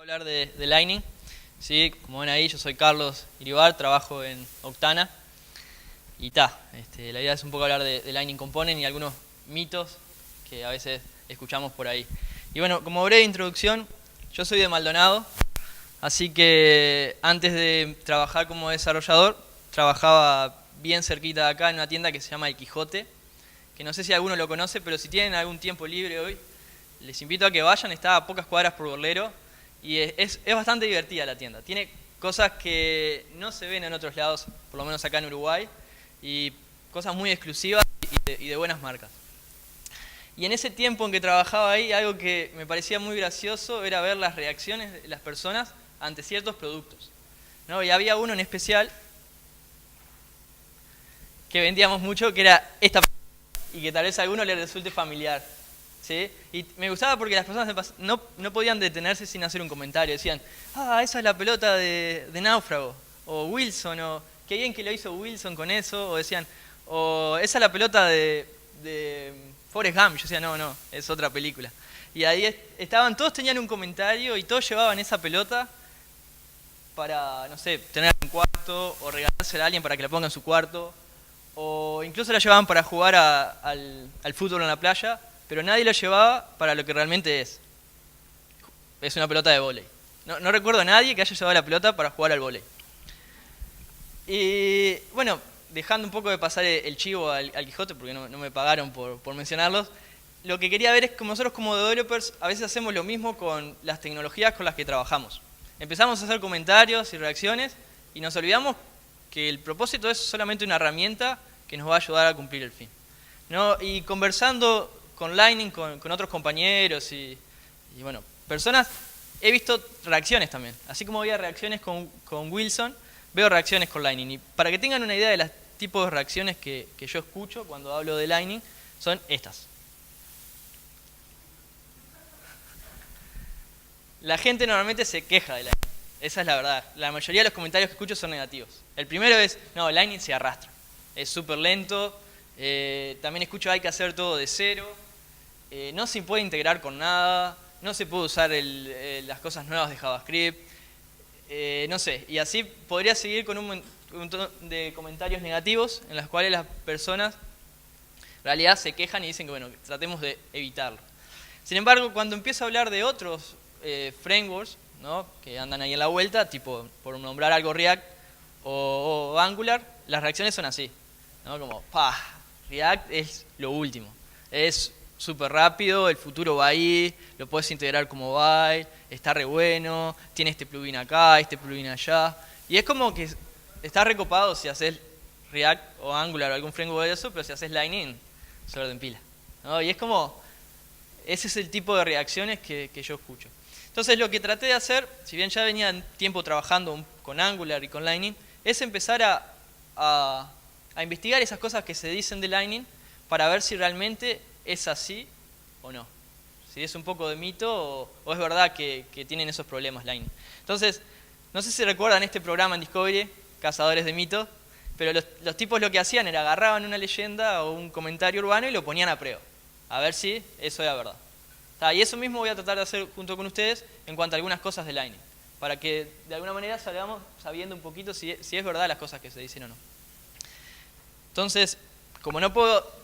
Hablar de Lightning. Sí, como ven ahí, yo soy Carlos Iribar, trabajo en Octana. Y la idea es un poco hablar de Lightning Component y algunos mitos que a veces escuchamos por ahí. Y bueno, como breve introducción, yo soy de Maldonado, así que antes de trabajar como desarrollador, trabajaba bien cerquita de acá en una tienda que se llama El Quijote, que no sé si alguno lo conoce, pero si tienen algún tiempo libre hoy, les invito a que vayan, está a pocas cuadras por Borlero. Y es bastante divertida la tienda. Tiene cosas que no se ven en otros lados, por lo menos acá en Uruguay, y cosas muy exclusivas y de buenas marcas. Y en ese tiempo en que trabajaba ahí, algo que me parecía muy gracioso era ver las reacciones de las personas ante ciertos productos, ¿no? Y había uno en especial que vendíamos mucho, que era esta, y que tal vez a alguno le resulte familiar. ¿Sí? Y me gustaba porque las personas no podían detenerse sin hacer un comentario. Decían, esa es la pelota de Náufrago, o Wilson, o qué bien que lo hizo Wilson con eso, o decían, o esa es la pelota de Forrest Gump. Yo decía, no, es otra película. Y ahí estaban, todos tenían un comentario y todos llevaban esa pelota para, no sé, tener en un cuarto, o regalársela a alguien para que la ponga en su cuarto, o incluso la llevaban para jugar al fútbol en la playa, pero nadie lo llevaba para lo que realmente es. Es una pelota de vóley. No recuerdo a nadie que haya llevado la pelota para jugar al vóley. Y bueno, dejando un poco de pasar el chivo al Quijote, porque no me pagaron por mencionarlos, lo que quería ver es que nosotros como developers a veces hacemos lo mismo con las tecnologías con las que trabajamos. Empezamos a hacer comentarios y reacciones y nos olvidamos que el propósito es solamente una herramienta que nos va a ayudar a cumplir el fin, ¿no? Y conversando con Lightning, con otros compañeros y bueno, personas, he visto reacciones también. Así como había reacciones con Wilson, veo reacciones con Lightning. Y para que tengan una idea de los tipos de reacciones que yo escucho cuando hablo de Lightning, son estas. La gente normalmente se queja de Lightning. Esa es la verdad. La mayoría de los comentarios que escucho son negativos. El primero es, no, Lightning se arrastra. Es súper lento. También escucho, hay que hacer todo de cero. No se puede integrar con nada, no se puede usar las cosas nuevas de JavaScript, no sé, y así podría seguir con un montón de comentarios negativos en los cuales las personas en realidad se quejan y dicen que bueno, tratemos de evitarlo. Sin embargo, cuando empiezo a hablar de otros frameworks, ¿no?, que andan ahí en la vuelta, tipo por nombrar algo React o Angular, las reacciones son así, ¿no? Como, React es lo último, es súper rápido, el futuro va ahí, lo puedes integrar como mobile, está re bueno, tiene este plugin acá, este plugin allá. Y es como que está recopado si haces React o Angular o algún framework de eso, pero si haces Lightning, se orden pila, ¿no? Y es como, ese es el tipo de reacciones que yo escucho. Entonces lo que traté de hacer, si bien ya venía tiempo trabajando con Angular y con Lightning, es empezar a investigar esas cosas que se dicen de Lightning para ver si realmente es así o no. Si es un poco de mito o es verdad que tienen esos problemas Lightning. Entonces, no sé si recuerdan este programa en Discovery, Cazadores de Mitos, pero los tipos lo que hacían era agarraban una leyenda o un comentario urbano y lo ponían a prueba, a ver si eso era verdad. Y eso mismo voy a tratar de hacer junto con ustedes en cuanto a algunas cosas de Lightning, para que de alguna manera salgamos sabiendo un poquito si es verdad las cosas que se dicen o no. Entonces, como no puedo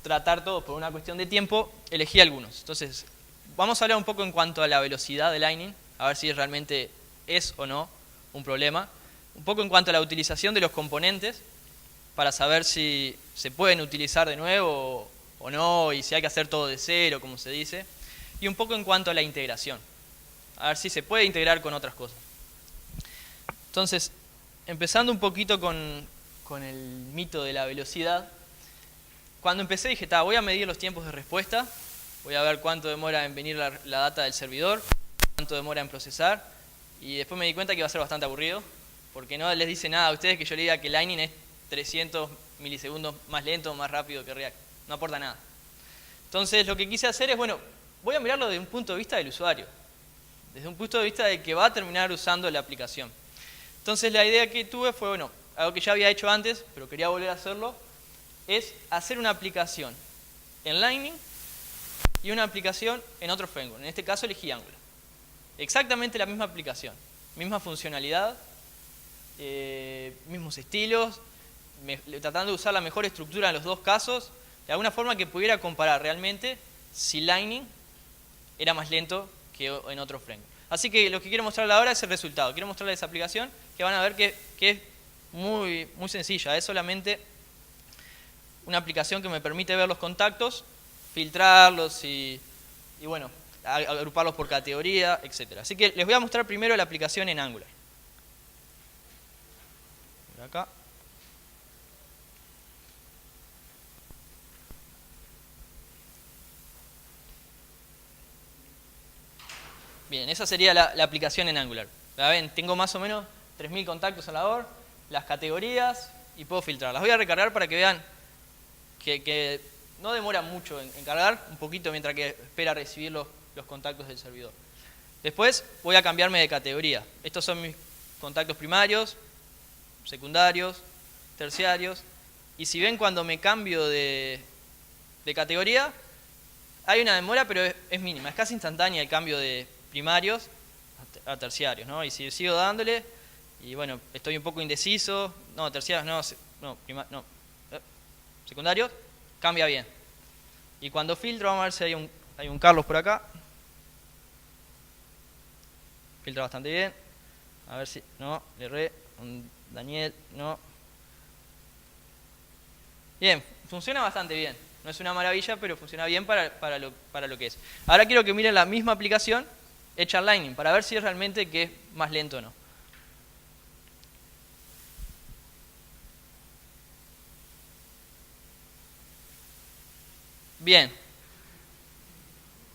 tratar todo por una cuestión de tiempo, elegí algunos. Entonces, vamos a hablar un poco en cuanto a la velocidad de Lightning, a ver si realmente es o no un problema. Un poco en cuanto a la utilización de los componentes, para saber si se pueden utilizar de nuevo o no, y si hay que hacer todo de cero, como se dice. Y un poco en cuanto a la integración, a ver si se puede integrar con otras cosas. Entonces, empezando un poquito con el mito de la velocidad, cuando empecé dije, voy a medir los tiempos de respuesta, voy a ver cuánto demora en venir la data del servidor, cuánto demora en procesar, y después me di cuenta que iba a ser bastante aburrido, porque no les dice nada a ustedes que yo le diga que Lightning es 300 milisegundos más lento o más rápido que React. No aporta nada. Entonces lo que quise hacer es, bueno, voy a mirarlo desde un punto de vista del usuario, desde un punto de vista del que va a terminar usando la aplicación. Entonces la idea que tuve fue, bueno, algo que ya había hecho antes, pero quería volver a hacerlo, es hacer una aplicación en Lightning y una aplicación en otro framework. En este caso elegí Angular. exactamente la misma aplicación, misma funcionalidad, mismos estilos, tratando de usar la mejor estructura en los dos casos, de alguna forma que pudiera comparar realmente si Lightning era más lento que en otro framework. Así que lo que quiero mostrarles ahora es el resultado. Quiero mostrarles esa aplicación que van a ver que es muy sencilla. Es solamente una aplicación que me permite ver los contactos, filtrarlos y bueno, agruparlos por categoría, etc. Así que les voy a mostrar primero la aplicación en Angular. Por acá. Bien, esa sería la aplicación en Angular. ¿Ven? Tengo más o menos 3000 contactos en la OR, las categorías y puedo filtrar. Las voy a recargar para que vean que no demora mucho en cargar, un poquito mientras que espera recibir los contactos del servidor. Después voy a cambiarme de categoría. Estos son mis contactos primarios, secundarios, terciarios. Y si ven cuando me cambio de categoría, hay una demora, pero es mínima. Es casi instantánea el cambio de primarios a terciarios, ¿no? Y si sigo dándole, y bueno, estoy un poco indeciso, no, terciarios no, secundarios, cambia bien. Y cuando filtro, vamos a ver si hay un Carlos por acá. Filtra bastante bien. A ver si, no, le erré, un Daniel, no. Bien, funciona bastante bien. No es una maravilla, pero funciona bien para lo que es. Ahora quiero que miren la misma aplicación hecha en Lightning, para ver si es realmente que es más lento o no. Bien.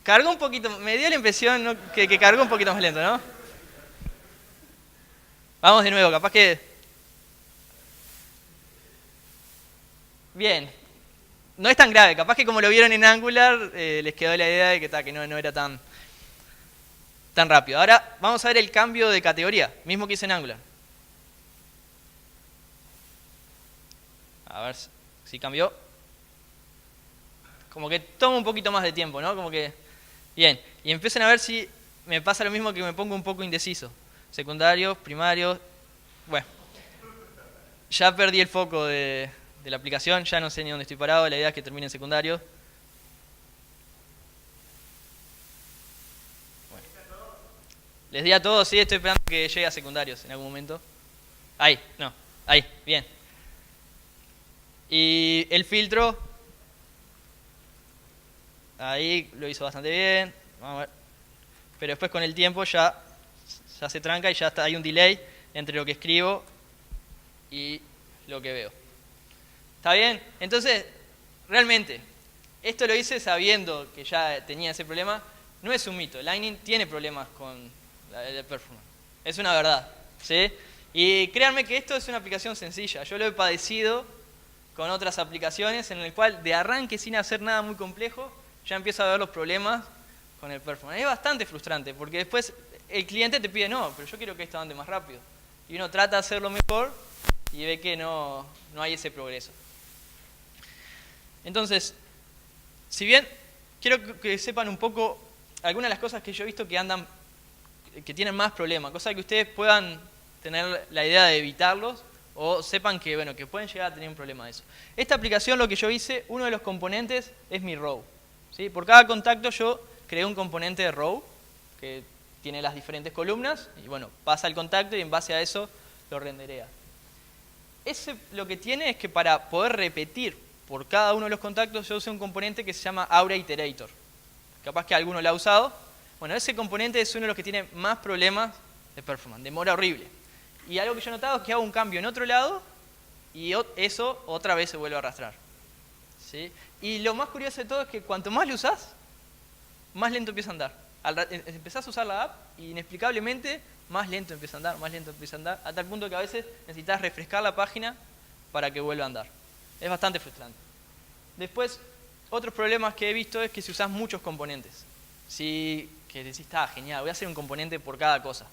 Cargó un poquito, me dio la impresión, ¿no?, que cargó un poquito más lento, ¿no? Vamos de nuevo, capaz que... Bien. No es tan grave, capaz que como lo vieron en Angular, les quedó la idea de que no era tan rápido. Ahora vamos a ver el cambio de categoría, mismo que hice en Angular. A ver si cambió. Como que toma un poquito más de tiempo, ¿no? Como que... Bien, y empiecen a ver si me pasa lo mismo, que me pongo un poco indeciso. Secundarios, primarios... Bueno, ya perdí el foco de la aplicación, ya no sé ni dónde estoy parado, la idea es que termine en secundario. Bueno. Les di a todos, sí, estoy esperando que llegue a secundarios en algún momento. Ahí, no, ahí, bien. Y el filtro, ahí lo hizo bastante bien, vamos a ver. Pero después con el tiempo ya se tranca y ya hay un delay entre lo que escribo y lo que veo. ¿Está bien? Entonces, realmente, esto lo hice sabiendo que ya tenía ese problema. No es un mito, Lightning tiene problemas con la performance. Es una verdad, ¿sí? Y créanme que esto es una aplicación sencilla. Yo lo he padecido con otras aplicaciones en el cual de arranque, sin hacer nada muy complejo, ya empiezo a ver los problemas con el performance. Es bastante frustrante porque después el cliente te pide, no, pero yo quiero que esto ande más rápido. Y uno trata de hacerlo mejor y ve que no hay ese progreso. Entonces, si bien quiero que sepan un poco algunas de las cosas que yo he visto que tienen más problemas, cosas que ustedes puedan tener la idea de evitarlos o sepan que, bueno, que pueden llegar a tener un problema de eso. Esta aplicación, lo que yo hice, uno de los componentes es mi row, ¿sí? Por cada contacto yo creé un componente de row que tiene las diferentes columnas y, bueno, pasa el contacto y en base a eso lo renderea. Ese lo que tiene es que para poder repetir por cada uno de los contactos yo usé un componente que se llama Aura Iterator. Capaz que alguno lo ha usado. Bueno, ese componente es uno de los que tiene más problemas de performance, demora horrible. Y algo que yo he notado es que hago un cambio en otro lado y eso otra vez se vuelve a arrastrar, ¿sí? Y lo más curioso de todo es que cuanto más lo usás, más lento empieza a andar. Empezás a usar la app y inexplicablemente más lento empieza a andar, más lento empieza a andar, a tal punto que a veces necesitas refrescar la página para que vuelva a andar. Es bastante frustrante. Después, otros problemas que he visto es que si usás muchos componentes. Que decís, está genial, voy a hacer un componente por cada cosa.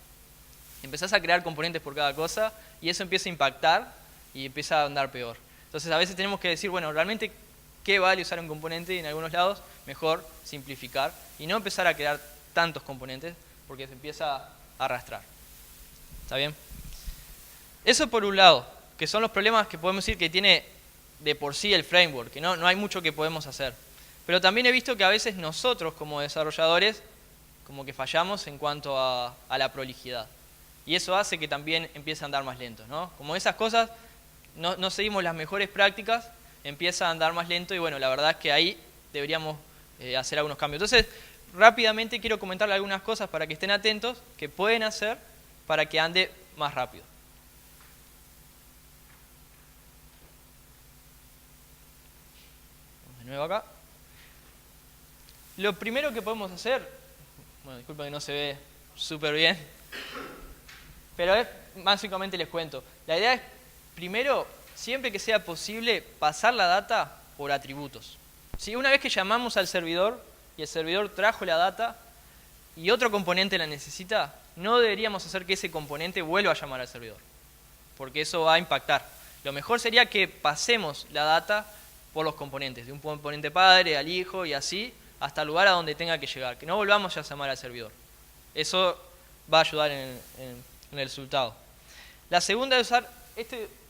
Empezás a crear componentes por cada cosa y eso empieza a impactar y empieza a andar peor. Entonces a veces tenemos que decir, bueno, realmente, ¿qué vale usar un componente? Y en algunos lados, mejor simplificar y no empezar a crear tantos componentes, porque se empieza a arrastrar. ¿Está bien? Eso por un lado, que son los problemas que podemos decir que tiene de por sí el framework, que no hay mucho que podemos hacer. Pero también he visto que a veces nosotros como desarrolladores como que fallamos en cuanto a la prolijidad. Y eso hace que también empiece a andar más lento, ¿no? Como esas cosas, no seguimos las mejores prácticas, empieza a andar más lento y bueno, la verdad es que ahí deberíamos hacer algunos cambios. Entonces, rápidamente quiero comentarle algunas cosas para que estén atentos que pueden hacer para que ande más rápido. Vamos de nuevo acá. Lo primero que podemos hacer, bueno, disculpen que no se ve súper bien, pero básicamente les cuento. La idea es, primero, siempre que sea posible, pasar la data por atributos. ¿Sí? Una vez que llamamos al servidor y el servidor trajo la data y otro componente la necesita, no deberíamos hacer que ese componente vuelva a llamar al servidor, porque eso va a impactar. Lo mejor sería que pasemos la data por los componentes, de un componente padre al hijo y así, hasta el lugar a donde tenga que llegar, que no volvamos a llamar al servidor. Eso va a ayudar en el resultado. La segunda es usar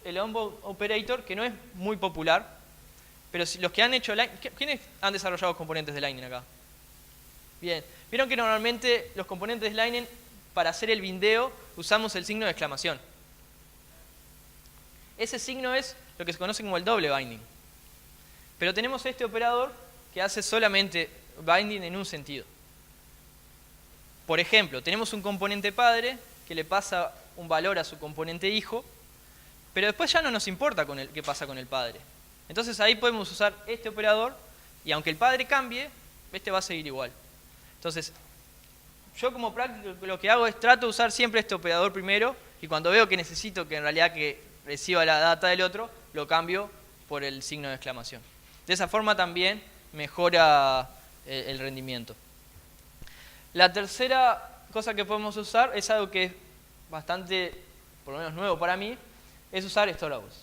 el onboard operator, que no es muy popular, pero si los que han hecho Lightning, ¿quiénes han desarrollado componentes de Lightning acá? Bien, vieron que normalmente los componentes de Lightning, para hacer el bindeo, usamos el signo de exclamación. Ese signo es lo que se conoce como el doble binding. Pero tenemos este operador que hace solamente binding en un sentido. Por ejemplo, tenemos un componente padre que le pasa un valor a su componente hijo, pero después ya no nos importa qué pasa con el padre. Entonces ahí podemos usar este operador y aunque el padre cambie, este va a seguir igual. Entonces, yo como práctico lo que hago es trato de usar siempre este operador primero y cuando veo que necesito que en realidad que reciba la data del otro, lo cambio por el signo de exclamación. De esa forma también mejora el rendimiento. La tercera cosa que podemos usar es algo que es bastante, por lo menos nuevo para mí, es usar storables.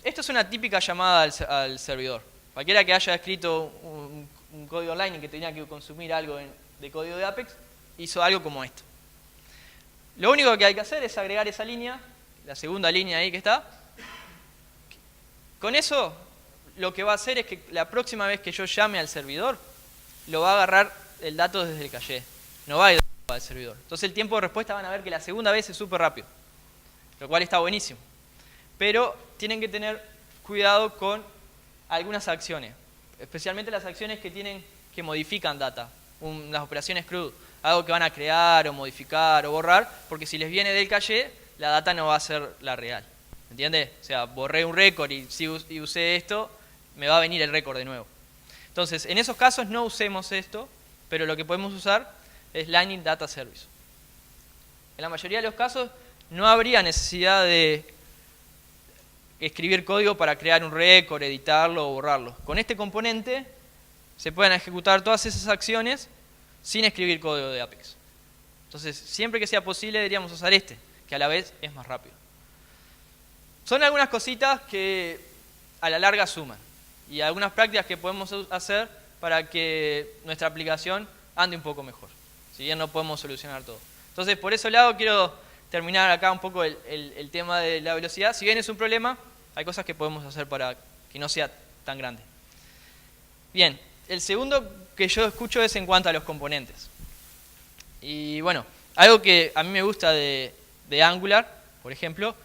Esto es una típica llamada al servidor. Cualquiera que haya escrito un código online y que tenía que consumir algo de código de Apex, hizo algo como esto. Lo único que hay que hacer es agregar esa línea, la segunda línea ahí que está. Con eso, lo que va a hacer es que la próxima vez que yo llame al servidor, lo va a agarrar el dato desde el caché. No va a ir al servidor. Entonces el tiempo de respuesta van a ver que la segunda vez es súper rápido, lo cual está buenísimo. Pero tienen que tener cuidado con algunas acciones, especialmente las acciones que modifican data, las operaciones CRUD, algo que van a crear o modificar o borrar, porque si les viene del caché, la data no va a ser la real. ¿Entiende? O sea, borré un récord y usé esto, me va a venir el récord de nuevo. Entonces, en esos casos no usemos esto, pero lo que podemos usar es Lightning Data Service. En la mayoría de los casos no habría necesidad de escribir código para crear un récord, editarlo o borrarlo. Con este componente se pueden ejecutar todas esas acciones sin escribir código de Apex. Entonces, siempre que sea posible deberíamos usar este, que a la vez es más rápido. Son algunas cositas que a la larga suman y algunas prácticas que podemos hacer para que nuestra aplicación ande un poco mejor, si bien no podemos solucionar todo. Entonces, por ese lado quiero terminar acá un poco el tema de la velocidad. Si bien es un problema, hay cosas que podemos hacer para que no sea tan grande. Bien, el segundo que yo escucho es en cuanto a los componentes. Y bueno, algo que a mí me gusta de Angular, por ejemplo,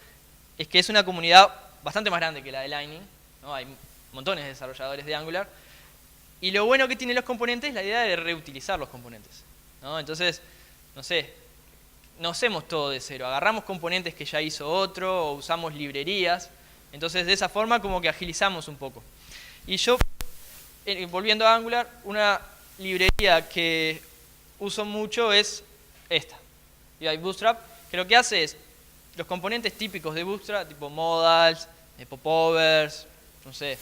es que es una comunidad bastante más grande que la de Lightning, ¿no? Hay montones de desarrolladores de Angular. Y lo bueno que tienen los componentes es la idea de reutilizar los componentes, ¿no? Entonces, no sé, no hacemos todo de cero. Agarramos componentes que ya hizo otro o usamos librerías. Entonces, de esa forma como que agilizamos un poco. Y yo, volviendo a Angular, una librería que uso mucho es esta, UI Bootstrap, que lo que hace es los componentes típicos de Bootstrap, tipo modals, popovers, no sé,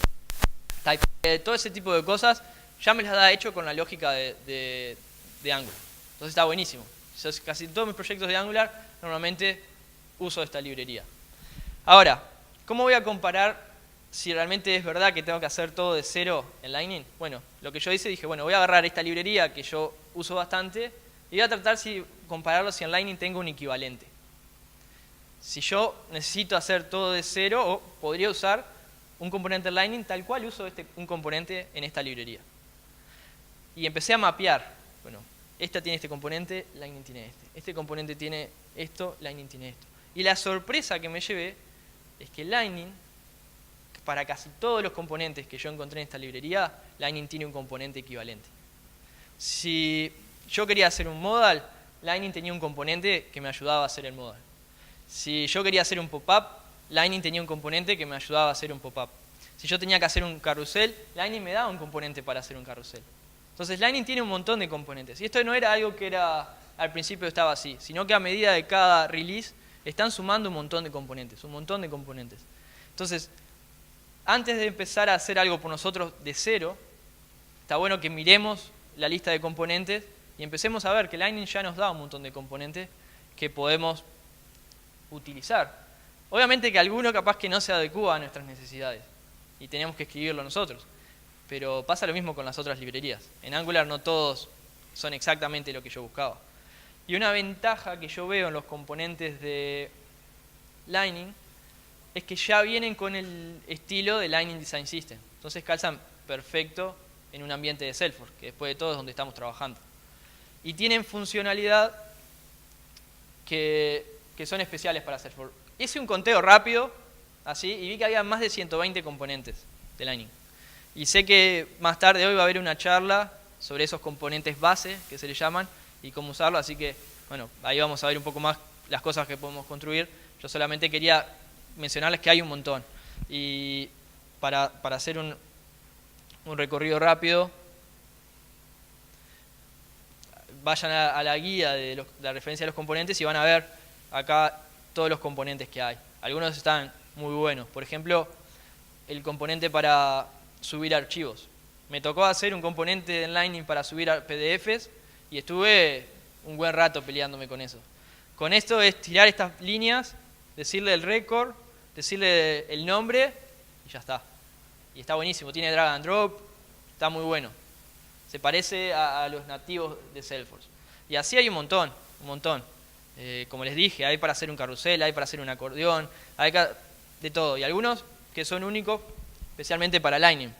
type, todo ese tipo de cosas, ya me las da hecho con la lógica de Angular. Entonces está buenísimo. Casi todos mis proyectos de Angular normalmente uso esta librería. Ahora, ¿cómo voy a comparar si realmente es verdad que tengo que hacer todo de cero en Lightning? Bueno, lo que yo hice, dije, bueno, voy a agarrar esta librería que yo uso bastante, y voy a tratar de compararlo si en Lightning tengo un equivalente. Si yo necesito hacer todo de cero, o podría usar un componente Lightning tal cual uso un componente en esta librería. Y empecé a mapear. Bueno, esta tiene este componente, Lightning tiene este. Este componente tiene esto, Lightning tiene esto. Y la sorpresa que me llevé es que Lightning, para casi todos los componentes que yo encontré en esta librería, Lightning tiene un componente equivalente. Si yo quería hacer un modal, Lightning tenía un componente que me ayudaba a hacer el modal. Si yo quería hacer un pop-up, Lightning tenía un componente que me ayudaba a hacer un pop-up. Si yo tenía que hacer un carrusel, Lightning me daba un componente para hacer un carrusel. Entonces Lightning tiene un montón de componentes. Y esto no era algo que al principio estaba así, sino que a medida de cada release están sumando un montón de componentes, un montón de componentes. Entonces, antes de empezar a hacer algo por nosotros de cero, está bueno que miremos la lista de componentes y empecemos a ver que Lightning ya nos da un montón de componentes que podemos utilizar. Obviamente que alguno capaz que no se adecúa a nuestras necesidades y tenemos que escribirlo nosotros, pero pasa lo mismo con las otras librerías. En Angular no todos son exactamente lo que yo buscaba. Y una ventaja que yo veo en los componentes de Lightning es que ya vienen con el estilo de Lightning Design System. Entonces calzan perfecto en un ambiente de Salesforce, que después de todo es donde estamos trabajando. Y tienen funcionalidad que son especiales para Salesforce. Hice un conteo rápido, así, y vi que había más de 120 componentes de Lightning. Y sé que más tarde hoy va a haber una charla sobre esos componentes base, que se le llaman, y cómo usarlo, así que, bueno, ahí vamos a ver un poco más las cosas que podemos construir. Yo solamente quería mencionarles que hay un montón. Y para hacer un recorrido rápido, vayan a la guía de la referencia de los componentes y van a ver acá todos los componentes que hay. Algunos están muy buenos. Por ejemplo, el componente para subir archivos. Me tocó hacer un componente en Lightning para subir PDFs y estuve un buen rato peleándome con eso. Con esto es tirar estas líneas, decirle el record, decirle el nombre y ya está. Y está buenísimo, tiene drag and drop, está muy bueno. Se parece a los nativos de Salesforce. Y así hay un montón, un montón. Como les dije, hay para hacer un carrusel, hay para hacer un acordeón, hay de todo. Y algunos que son únicos, especialmente para Lightning.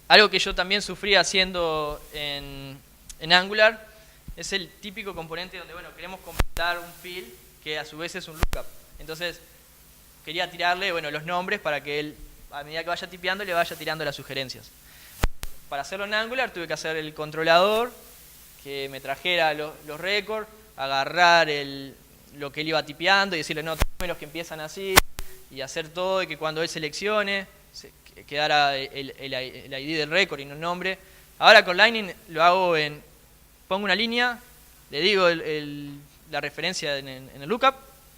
Algo que yo también sufrí haciendo en Angular es el típico componente donde, bueno, queremos completar un field que a su vez es un lookup. Entonces, quería tirarle, bueno, los nombres para que él, a medida que vaya tipeando, le vaya tirando las sugerencias. Para hacerlo en Angular tuve que hacer el controlador, que me trajera los récords, agarrar lo que él iba tipeando y decirle, no, tome los que empiezan así, y hacer todo, y que cuando él seleccione, quedara el ID del récord y no el nombre. Ahora con Lightning lo hago pongo una línea, le digo la referencia en el lookup,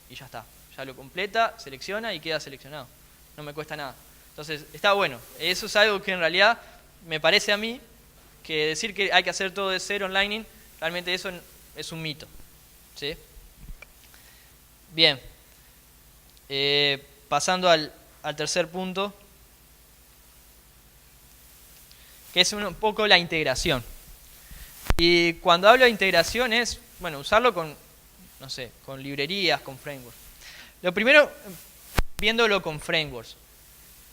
y ya está. Ya lo completa, selecciona y queda seleccionado. No me cuesta nada. Entonces, está bueno. Eso es algo que en realidad me parece a mí que decir que hay que hacer todo de cero en Lightning, realmente eso es un mito. ¿Sí? Bien. Pasando al tercer punto, que es un poco la integración. Y cuando hablo de integración es, bueno, usarlo con, no sé, con librerías, con frameworks. Lo primero, viéndolo con frameworks.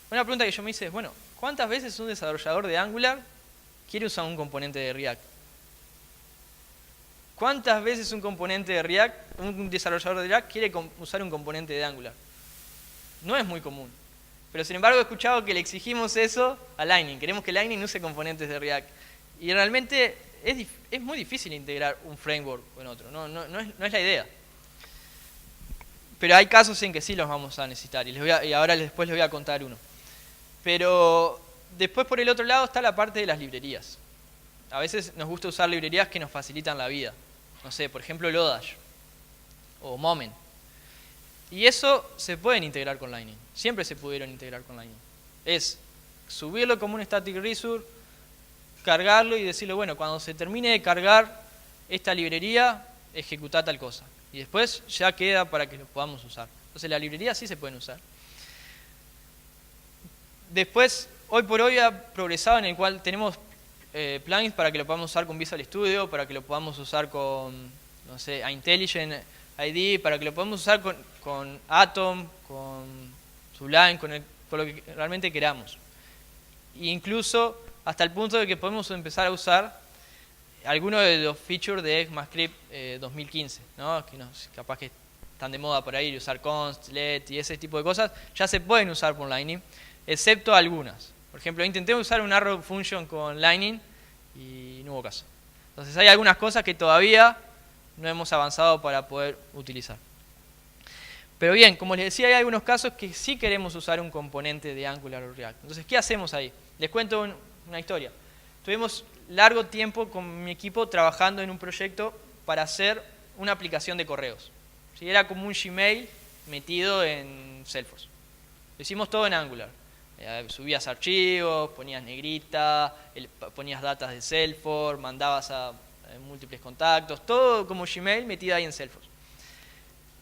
Una pregunta que yo me hice es, bueno, ¿cuántas veces un desarrollador de Angular quiere usar un componente de React? ¿Cuántas veces un desarrollador de React quiere usar un componente de Angular? No es muy común. Pero sin embargo he escuchado que le exigimos eso a Lightning. Queremos que Lightning use componentes de React. Y realmente es muy difícil integrar un framework con otro. No es la idea. Pero hay casos en que sí los vamos a necesitar. Y ahora después les voy a contar uno. Pero después por el otro lado está la parte de las librerías. A veces nos gusta usar librerías que nos facilitan la vida. No sé, por ejemplo Lodash o Moment. Y eso se pueden integrar con Lightning. Siempre se pudieron integrar con Lightning. Es subirlo como un static resource, cargarlo y decirle, bueno, cuando se termine de cargar esta librería, ejecuta tal cosa. Y después ya queda para que lo podamos usar. Entonces las librerías sí se pueden usar. Después, hoy por hoy ha progresado en el cual tenemos plugins para que lo podamos usar con Visual Studio, para que lo podamos usar con, no sé, IntelliJ IDEA, para que lo podamos usar con Atom, con Sublime, con lo que realmente queramos. E incluso hasta el punto de que podemos empezar a usar algunos de los features de ECMAScript 2015, ¿no? Que capaz que están de moda por ahí, usar const, let y ese tipo de cosas, ya se pueden usar con Lightning, excepto algunas. Por ejemplo, intenté usar un arrow function con Lightning y no hubo caso. Entonces hay algunas cosas que todavía no hemos avanzado para poder utilizar. Pero bien, como les decía, hay algunos casos que sí queremos usar un componente de Angular o React. Entonces, ¿qué hacemos ahí? Les cuento una historia. Tuvimos largo tiempo con mi equipo trabajando en un proyecto para hacer una aplicación de correos. ¿Sí? Era como un Gmail metido en Salesforce. Lo hicimos todo en Angular. Subías archivos, ponías negrita, ponías datas de Salesforce, mandabas a múltiples contactos, todo como Gmail metido ahí en Salesforce.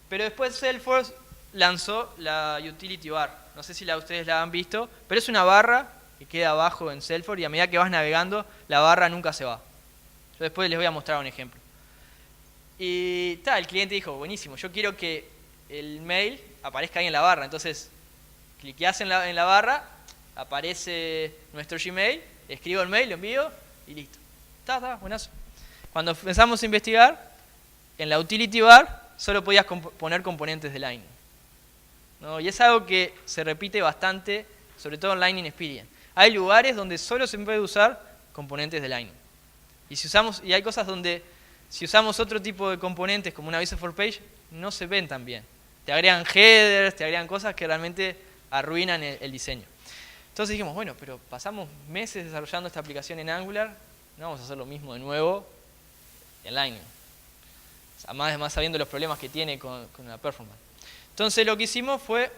Pero después Salesforce lanzó la Utility Bar. No sé si ustedes la han visto, pero es una barra que queda abajo en Salesforce y a medida que vas navegando, la barra nunca se va. Yo después les voy a mostrar un ejemplo. Y el cliente dijo, buenísimo, yo quiero que el mail aparezca ahí en la barra. Entonces, cliqueás en la barra, aparece nuestro Gmail, escribo el mail, lo envío y listo. Buenazo. Cuando empezamos a investigar, en la Utility Bar solo podías poner componentes de Lightning, ¿no? Y es algo que se repite bastante, sobre todo en Lightning Experience. Hay lugares donde solo se puede usar componentes de Lightning. Y hay cosas donde, si usamos otro tipo de componentes, como una Visa for Page, no se ven tan bien. Te agregan headers, te agregan cosas que realmente arruinan el diseño. Entonces dijimos, bueno, pero pasamos meses desarrollando esta aplicación en Angular, no vamos a hacer lo mismo de nuevo en Lightning. Además sabiendo los problemas que tiene con la performance. Entonces lo que hicimos fue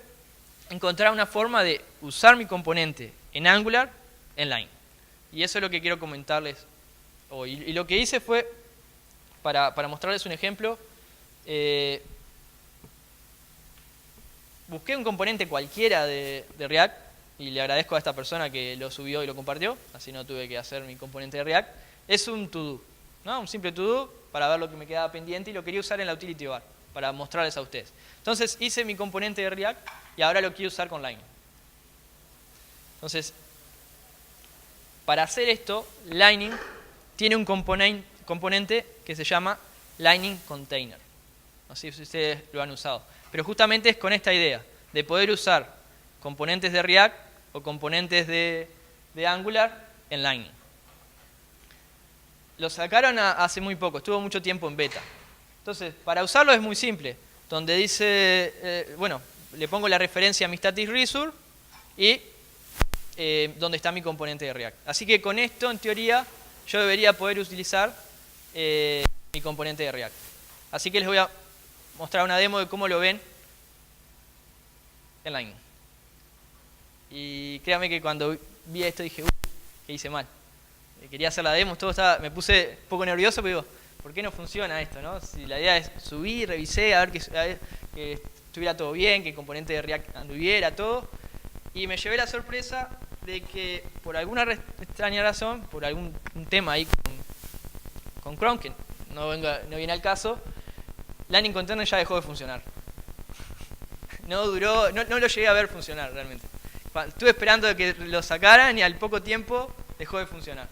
encontrar una forma de usar mi componente en Angular en Lightning. Y eso es lo que quiero comentarles hoy. Y lo que hice fue, para mostrarles un ejemplo, busqué un componente cualquiera de React y le agradezco a esta persona que lo subió y lo compartió, así no tuve que hacer mi componente de React. Es un to-do, ¿no? Un simple to-do para ver lo que me quedaba pendiente y lo quería usar en la Utility Bar para mostrarles a ustedes. Entonces hice mi componente de React y ahora lo quiero usar con Lightning. Entonces, para hacer esto, Lightning tiene un componente que se llama Lightning Container. No sé si ustedes lo han usado. Pero justamente es con esta idea de poder usar componentes de React o componentes de Angular en Lightning. Lo sacaron hace muy poco, estuvo mucho tiempo en beta. Entonces, para usarlo es muy simple. Donde dice, le pongo la referencia a mi static resource y donde está mi componente de React. Así que con esto, en teoría, yo debería poder utilizar mi componente de React. Así que les voy a mostrar una demo de cómo lo ven en Lightning. Y créanme que cuando vi esto dije, que hice mal. Quería hacer la demo, me puse un poco nervioso, pero digo, ¿por qué no funciona esto, no? Si la idea es subir, revisé, a ver que estuviera todo bien, que el componente de React anduviera, todo. Y me llevé la sorpresa de que por alguna extraña razón, por algún tema ahí con Chrome, que no viene al caso, Lightning Container ya dejó de funcionar. No duró, no lo llegué a ver funcionar realmente. Estuve esperando a que lo sacaran y al poco tiempo dejó de funcionar.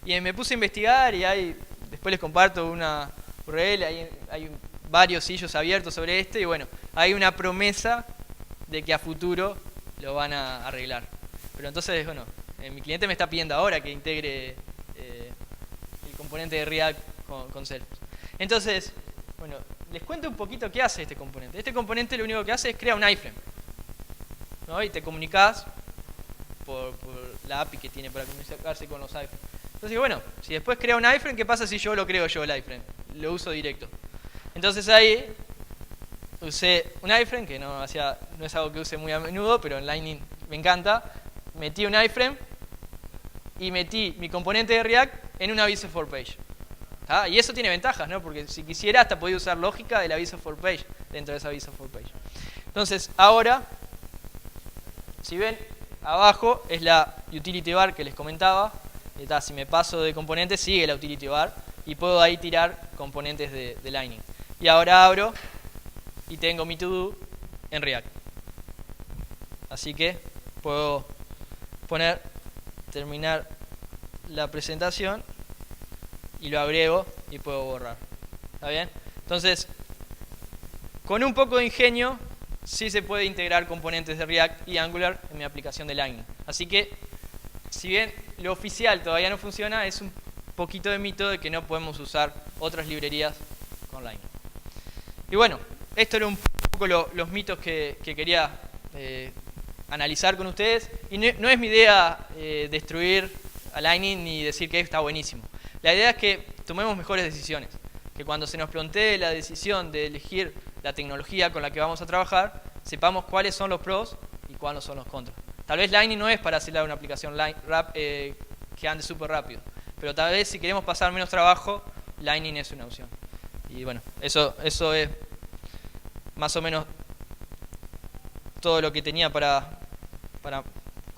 Y me puse a investigar y después les comparto una URL, hay varios sitios abiertos sobre esto y bueno, hay una promesa de que a futuro lo van a arreglar. Pero entonces, bueno, mi cliente me está pidiendo ahora que integre el componente de React con Salesforce. Entonces, bueno, les cuento un poquito qué hace este componente. Este componente lo único que hace es crear un iframe, ¿no? Y te comunicas por la API que tiene para comunicarse con los iframes. Entonces, bueno, si después crea un iframe, ¿qué pasa si yo lo creo yo el iframe? Lo uso directo. Entonces ahí usé un iframe, que no es algo que use muy a menudo, pero en Lightning me encanta. Metí un iframe y metí mi componente de React en una Visa for Page. Y eso tiene ventajas, ¿no? Porque si quisiera hasta podía usar lógica de la Visa for Page dentro de esa Visa for Page. Entonces, ahora, si ven, abajo es la Utility Bar que les comentaba. Si me paso de componentes, sigue la utility var y puedo ahí tirar componentes de Lightning. Y ahora abro y tengo mi to-do en React. Así que puedo terminar la presentación y lo agrego y puedo borrar. ¿Está bien? Entonces, con un poco de ingenio, sí se puede integrar componentes de React y Angular en mi aplicación de Lightning. Así que, si bien lo oficial todavía no funciona, es un poquito de mito de que no podemos usar otras librerías con Lightning. Y bueno, esto era un poco los mitos que quería analizar con ustedes. Y no es mi idea destruir a Lightning ni decir que está buenísimo. La idea es que tomemos mejores decisiones. Que cuando se nos plantee la decisión de elegir la tecnología con la que vamos a trabajar, sepamos cuáles son los pros y cuáles son los contras. Tal vez Lightning no es para hacer una aplicación que ande súper rápido. Pero tal vez si queremos pasar menos trabajo, Lightning es una opción. Y bueno, eso es más o menos todo lo que tenía para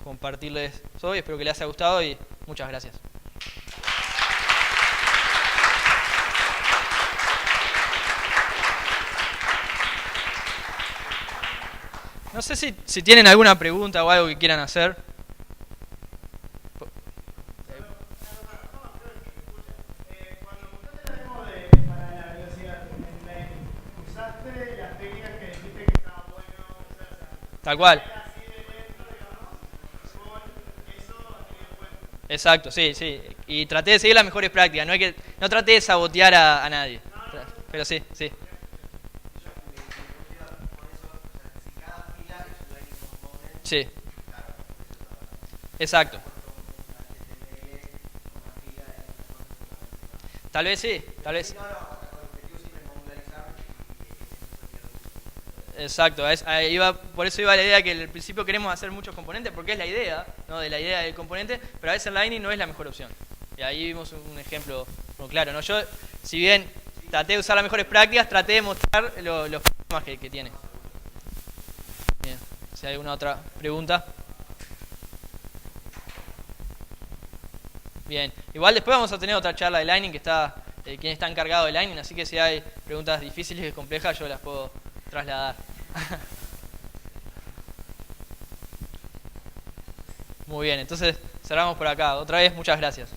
compartirles hoy. Espero que les haya gustado y muchas gracias. No sé si tienen alguna pregunta o algo que quieran hacer. Cuando montaste la demo para la velocidad en Lightning, ¿usaste las técnicas que dijiste que estaba bueno usar? Tal cual. Así de lento, digamos, con eso tenido en cuenta. Exacto, sí, sí. Y traté de seguir las mejores prácticas. No traté de sabotear a nadie. Pero sí, sí. Sí. Exacto. Tal vez sí, tal vez. Exacto, por eso iba la idea que al principio queremos hacer muchos componentes, porque es la idea, ¿no? De la idea del componente, pero a veces Lightning no es la mejor opción. Y ahí vimos un ejemplo muy claro, ¿no? Yo, si bien traté de usar las mejores prácticas, traté de mostrar los problemas que tiene. Bien, si hay alguna otra pregunta. Bien, igual después vamos a tener otra charla de Lightning que está, quien está encargado de Lightning, así que si hay preguntas difíciles y complejas yo las puedo trasladar. Muy bien, entonces cerramos por acá. Otra vez, muchas gracias.